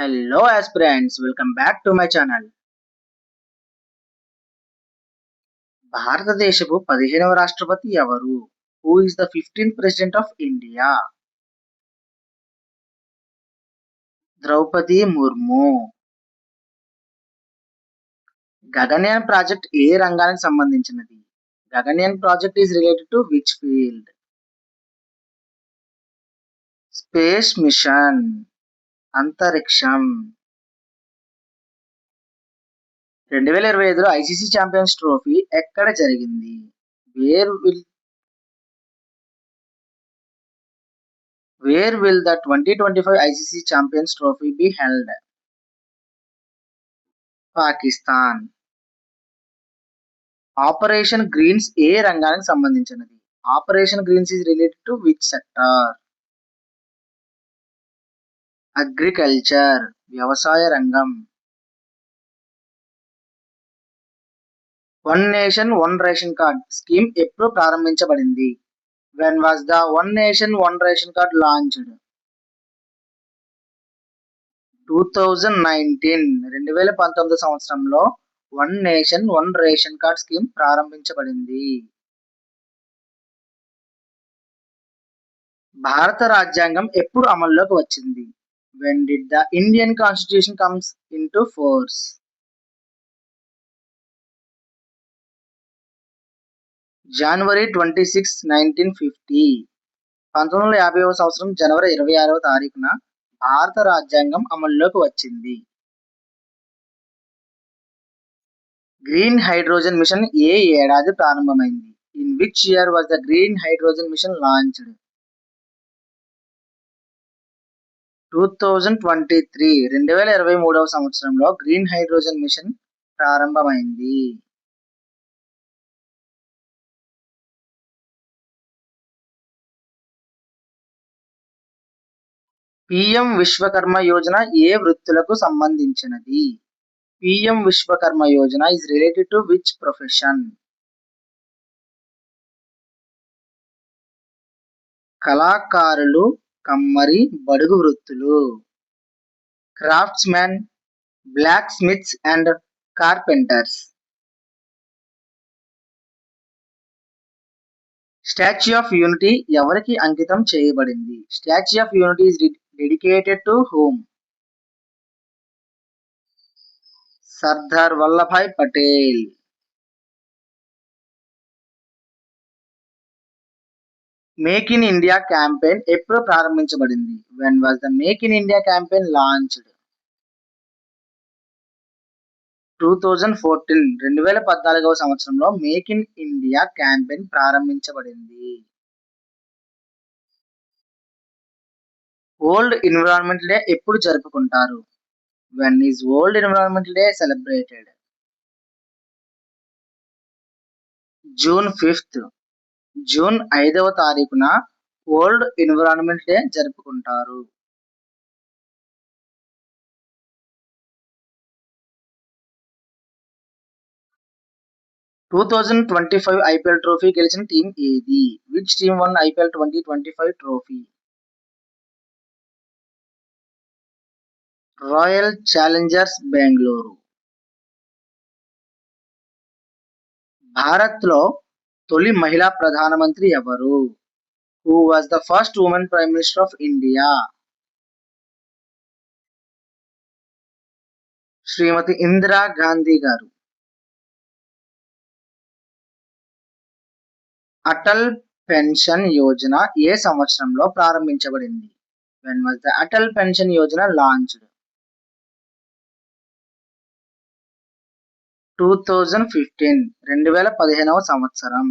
Hello aspirants, welcome back to my channel. భారతదేశపు 15వ రాష్ట్రపతి ఎవరు? Who is the 15th president of India? Droupadi Murmu. Gaganyaan project ఏ రంగానికి సంబంధించినది? Gaganyaan project is related to which field? Space mission, అంతరిక్షం. 2025లో ఐసీసీ ఛాంపియన్స్ ట్రోఫీ ఎక్కడ జరిగింది? Where will the 2025 ICC Champions Trophy be held? Pakistan. Operation greens ఏ రంగానికి సంబంధించినది? Operation greens is related to which sector? Agriculture, వ్యవసాయ రంగం. One nation one ration card scheme ఎప్పుడు ప్రారంభించబడింది? When was the one nation one ration card launched? 2019 సంవత్సరంలో one nation one ration card scheme ప్రారంభించబడింది. భారత రాజ్యాంగం ఎప్పుడు అమల్లోకి వచ్చింది? When did the Indian constitution comes into force? జనవరి 26, 1950. 1950వ సంవత్సరం జనవరి 26వ తారీఖున భారత రాజ్యాంగం అమల్లోకి వచ్చింది. గ్రీన్ హైడ్రోజన్ మిషన్ ఏ ఏడాది ప్రారంభమైంది? In which year was the green hydrogen mission launched? 2023, 2023వ సంవత్సరంలో గ్రీన్ హైడ్రోజన్ మిషన్ ప్రారంభమైంది. పిఎం విశ్వకర్మ యోజన ఏ వృత్తులకు సంబంధించినది? PM Vishwakarma Yojana is related to which profession? కళాకారులు, కమ్మరి, బడుగు వృత్తులు. Craftsmen, blacksmiths and carpenters. Statue of Unity ఎవరికి అంకితం చేయబడింది? Statue of Unity is dedicated to whom? Sardar Vallabhbhai Patel. Make in India campaign ఎప్పుడు ప్రారంభించబడింది? When was the make in India campaign launched? 2014, 2014వ సంవత్సరంలో మేక్ ఇన్ ఇండియా క్యాంపెయిన్ ప్రారంభించబడింది. World environmental day ఎప్పుడు జరుపుకుంటారు? When is world environmental day celebrated? June 5th. June 5వ తారీఖున world environment day జరుపుకుంటారు. టూ 2025 ఐపీఎల్ ట్రోఫీ గెలిచిన టీం ఏది? Which team won IPL 2025 trophy? Royal Challengers Bengaluru. భారత్లో తొలి మహిళా ప్రధానమంత్రి ఎవరు? Who was the first women prime minister of India? Shrimati Indira Gandhi garu. Atal pension Yojana ఏ సంవత్సరంలో ప్రారంభించబడింది? When was the Atal pension Yojana launched? 2015, 2015వ సంవత్సరం.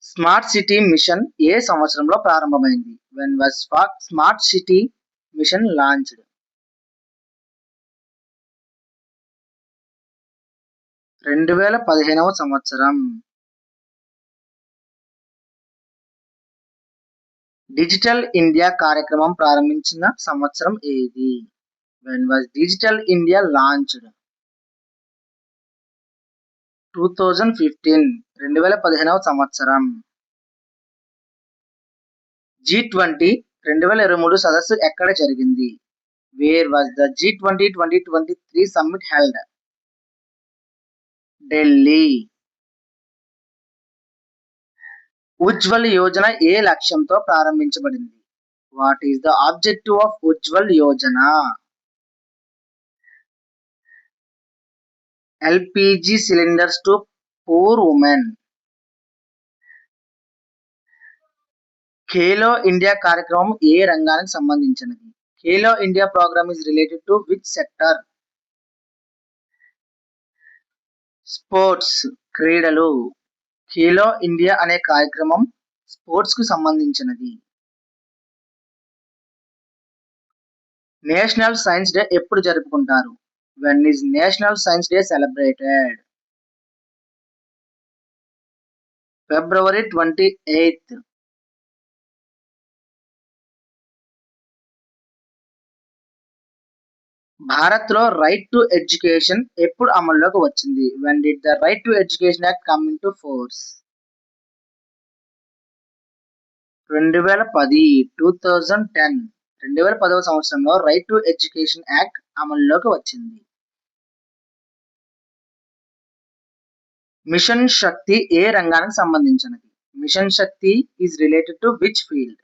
స్మార్ట్ సిటీ మిషన్ ఏ సంవత్సరంలో ప్రారంభమైంది? When was smart city mission launched? 2015వ సంవత్సరం. డిజిటల్ ఇండియా కార్యక్రమం ప్రారంభించిన సంవత్సరం ఏది? When was digital India launched? 2015, 2015వ సంవత్సరం. G20 2023 సదస్సు ఎక్కడ జరిగింది? Where was the G20 2023 summit held? Delhi. Ujjwal Yojana ఏ లక్ష్యంతో ప్రారంభించబడింది? What is the objective of Ujjwal Yojana? LPG cylinders to poor women. Khelo India కార్యక్రమం ఏ రంగానికి సంబంధించినది? Khelo India program is related to which sector? Sports, క్రీడలు. ఖేలో ఇండియా అనే కార్యక్రమం స్పోర్ట్స్ కు సంబంధించినది. నేషనల్ సైన్స్ డే ఎప్పుడు జరుపుకుంటారు? When is national science day celebrated? February 28th. భారత్లో రైట్ టు ఎడ్యుకేషన్ ఎప్పుడు అమల్లోకి వచ్చింది? When did the right to education act come in to force? 2010. 2010. 2010వ సంవత్సరంలో రైట్ టు ఎడ్యుకేషన్ యాక్ట్ అమల్లోకి వచ్చింది. మిషన్ శక్తి ఏ రంగానికి సంబంధించినది? Mission Shakti is related to which field?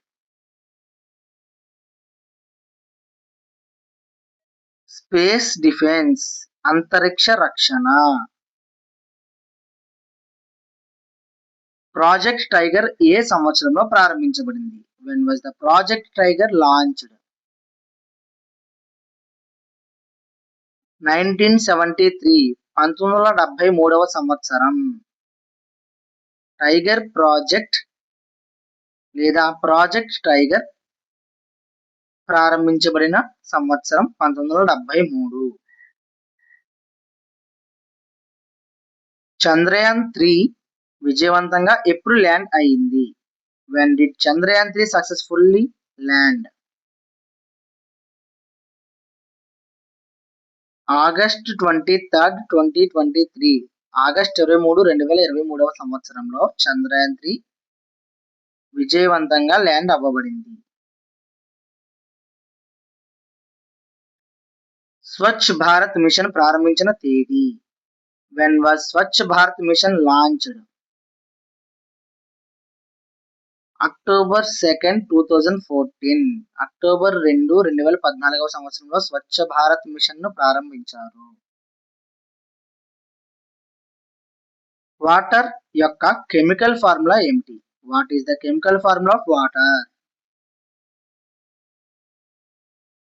Space defence, అంతరిక్ష రక్షణ. ప్రాజెక్ట్ టైగర్ ఏ సంవత్సరంలో ప్రారంభించబడింది? When was the project tiger launched? 1973. 1973వ సంవత్సరం. టైగర్ ప్రాజెక్ట్ లేదా ప్రాజెక్ట్ టైగర్ ప్రారంభించబడిన సంవత్సరం 1973. చంద్రయాన్-3 విజయవంతంగా ఎప్పుడు ల్యాండ్ అయింది? When did Chandrayaan successfully land? August 23rd, 2023. August 23, 2023వ సంవత్సరంలో చంద్రయాన్-3 విజయవంతంగా ల్యాండ్ అవ్వబడింది. స్వచ్ఛ్ భారత్ మిషన్ ప్రారంభించిన తేదీ? When was Swachh Bharat mission launched? October 2nd, 2014. October 2, 2014వ సంవత్సరంలో స్వచ్ఛ భారత్ మిషన్ ను ప్రారంభించారు. వాటర్ యొక్క కెమికల్ ఫార్ములా ఏమిటి? What is the chemical formula of water?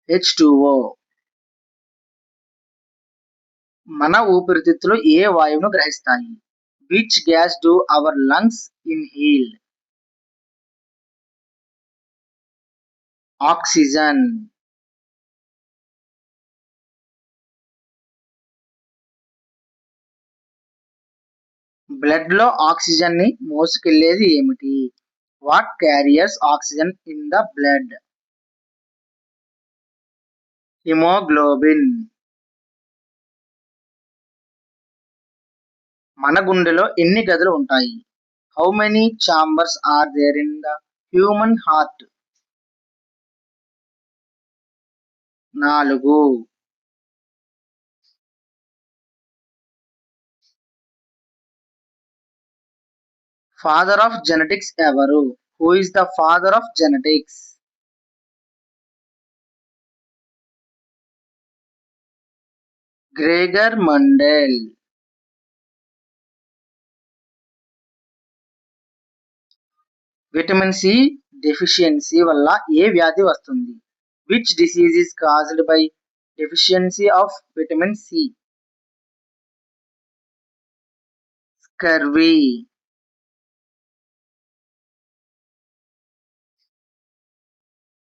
H2O. మన ఊపిరితిత్తులు ఏ వాయువును గ్రహిస్తాయి? Which gas do our lungs inhale? Oxygen. Blood లో ఆక్సిజన్ ని మోసుకెళ్లేది ఏమిటి? What carriers oxygen in the blood? Haemoglobin. మన గుండెలో ఎన్ని గదులు ఉంటాయి? How many chambers are there in the human heart? 4. Father of genetics ఎవరు? Who is the father of genetics? Gregor Mendel. Vitamin C deficiency వల్ల ఏ వ్యాధి వస్తుంది? Which disease is caused by deficiency of vitamin C? Scurvy.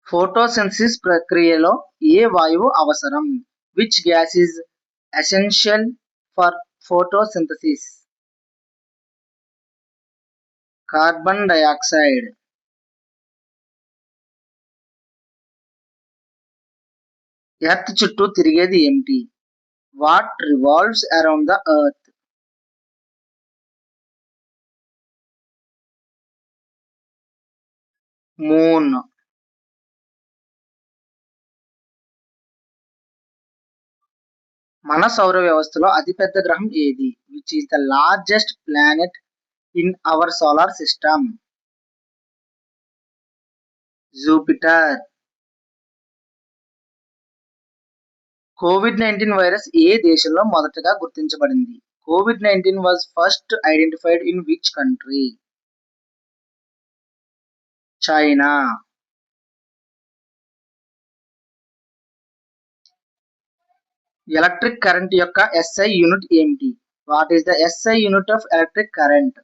Photosynthesis ప్రక్రియలో ఏ వాయువు అవసరం? Which gas is essential for photosynthesis? Carbon dioxide. Earth చుట్టూ తిరిగేది ఏమిటి? What revolves around the earth? Moon. మన సౌర వ్యవస్థలో అతిపెద్ద గ్రహం ఏది? Which is the largest planet in our solar system? Jupiter. COVID-19 virus ఏ దేశంలో మొదటగా గుర్తించబడింది? COVID-19 was first identified in which country? China. Electric current యొక్క SI యూనిట్ ఏమిటి? What is the SI unit of electric current?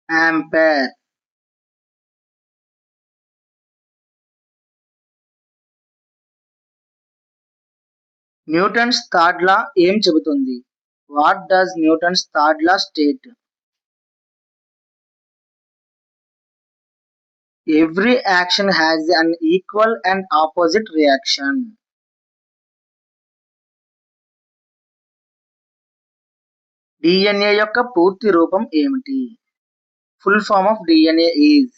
Ampere. Newton's third law ఏం చెబుతుంది? What does Newton's third law state? Every action has an equal and opposite reaction. DNA యొక్క పూర్తి రూపం ఏమిటి? Full form of DNA is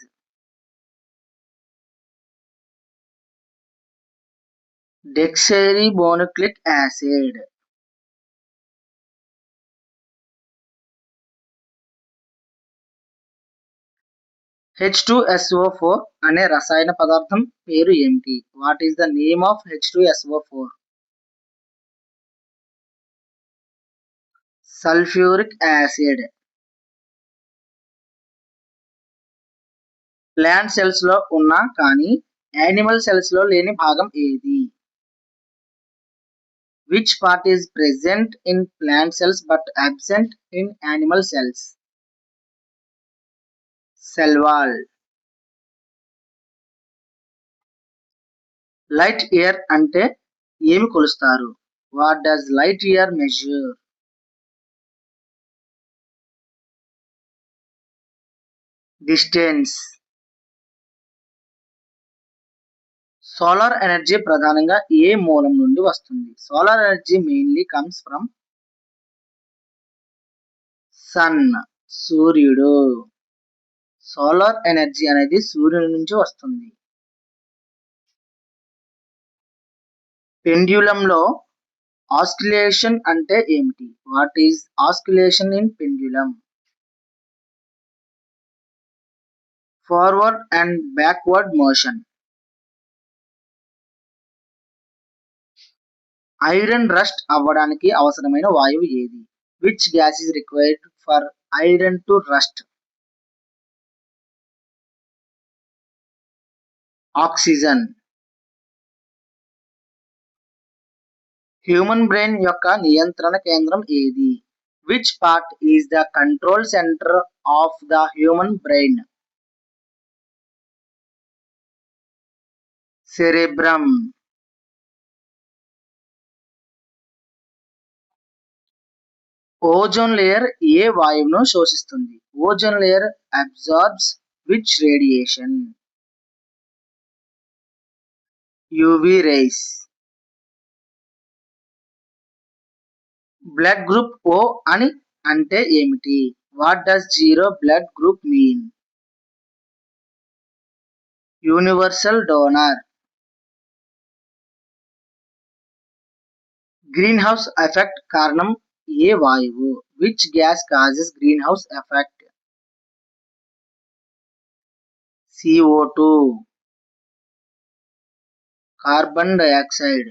deoxyribonucleic acid. H2SO4 అనే రసాయన పదార్థం పేరు ఏమిటి? What is the name of H2SO4? Sulphuric acid. Plant cells లో ఉన్న కానీ యానిమల్ సెల్స్ లో లేని భాగం ఏది? Which part is present in plant cells but absent in animal cells? Cell wall. Light year అంటే ఏమి కొలుస్తారు? What does light year measure? Distance. Solar energy ప్రధానంగా ఏ మూలం నుండి వస్తుంది? Solar energy mainly comes from sun. సూర్యుడు. సోలార్ ఎనర్జీ అనేది సూర్యుడి నుంచి వస్తుంది. పెండ్యులంలో ఆస్కిలేషన్ అంటే ఏమిటి? What is oscillation in pendulum? Forward and backward motion. Iron rust అవ్వడానికి అవసరమైన వాయువు ఏది? Which gas is required for iron to rust? Oxygen. Human brain యొక్క నియంత్రణ కేంద్రం ఏది? Which part is the control centre of the human brain? Cerebrum. Ozone layer ఏ వాయువును శోషిస్తుంది? Ozone layer absorbs which radiation? UV rays. Blood group O అని అంటే ఏమిటి? What does zero blood group mean? Universal donor. Green house effect కారణం ఏ వాయువు? Which gas causes green house effect? CO2. Carbon dioxide.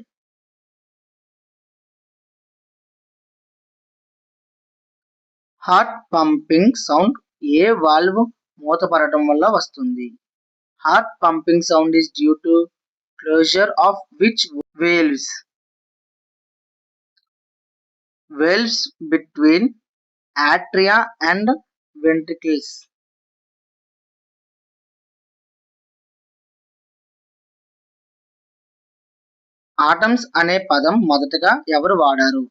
Heart pumping sound A valve మూతపడటం వల్ల వస్తుంది? Heart pumping sound is due to closure of which valves? Valves between atria and ventricles. Atoms అనే పదం మొదటగా ఎవరు వాడారు?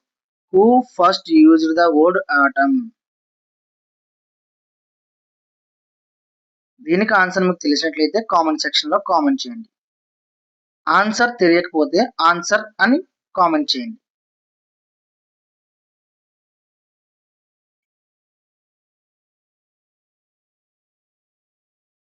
Who first used the word atom? దీనికి answer మీకు తెలిసినట్లయితే కామెంట్ సెక్షన్ లో కామెంట్ చేయండి. ఆన్సర్ తెలియకపోతే ఆన్సర్ అని కామెంట్ చేయండి.